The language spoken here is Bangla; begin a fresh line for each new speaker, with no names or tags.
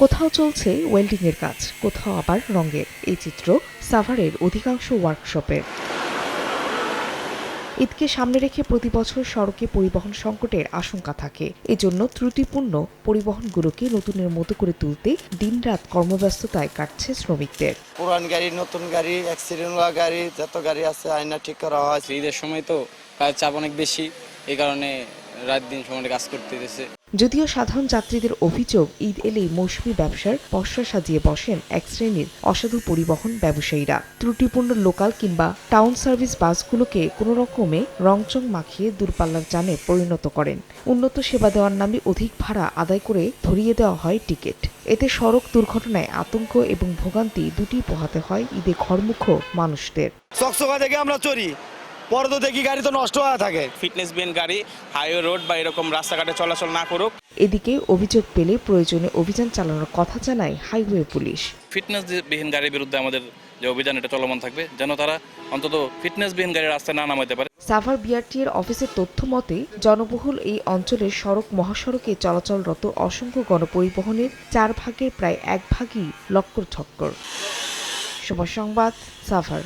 কোথাও চলছে ওয়েল্ডিং এর কাজ, কোথাও আবার রঙের। এই চিত্র সাভারের অধিকাংশ ওয়ার্কশপে। ঈদকে সামনে রেখে প্রতি বছর সড়কে পরিবহন সংকটের আশঙ্কা থাকে। এজন্য ত্রুটিপূর্ণ পরিবহনগুলোকে নতুনের মতো করে তুলতে দিনরাত কর্মব্যস্ততায় কাটছে শ্রমিকদের।
পুরান গাড়ি, নতুন গাড়ি, অ্যাক্সিডেন্ট হওয়া গাড়ি, যত গাড়ি আছে আয়না ঠিক করা হয়।
ঈদের সময় তো কাজের চাপ অনেক বেশি, এই কারণে রাত দিন সময় কাজ করতে দিতেছে।
যদিও সাধারণ যাত্রীদের অভিযোগ, ঈদ এলেই মৌসুমি ব্যবসার পসরা সাজিয়ে বসেন এক শ্রেণীর অসাধু পরিবহন ব্যবসায়ীরা। ত্রুটিপূর্ণ লোকাল কিংবা টাউন সার্ভিস বাসগুলোকে কোনো রকমে রংচং মাখিয়ে দূরপাল্লার যানে পরিণত করেন। উন্নত সেবা দেওয়ার নামে অধিক ভাড়া আদায় করে ধরিয়ে দেওয়া হয় টিকিট। এতে সড়ক দুর্ঘটনায় আতঙ্ক এবং ভোগান্তি দুটি পোহাতে হয় ঈদে ঘরমুখ মানুষদের।
চকচকা থেকে আমরা চড়ি, পরে তো দেখি গাড়ি তো নষ্ট হয়ে থাকে।
ফিটনেস বিহীন গাড়ি হাইওয়ে রোড বা এরকম রাস্তাঘাটে চলাচল না করুক।
এদিকে অভিযোগ পেলে প্রয়োজনে অভিযান চালানোর কথা জানায় হাইওয়ে পুলিশ।
ফিটনেস বিহীন গাড়ির বিরুদ্ধে আমাদের যে অভিযান এটা চলমান থাকবে, যেন তারা অন্তত ফিটনেস বিহীন গাড়ি রাস্তায় না নামাতে পারে।
সাভার বিআরটি এর অফিসের তথ্য মতে, জনবহুল এই অঞ্চলের সড়ক মহাসড়কে চলাচলরত অসংখ্য গণপরিবহনের 4 ভাগের প্রায় 1 ভাগই লক্কর ছক্কর। সময় সংবাদ, সাভার।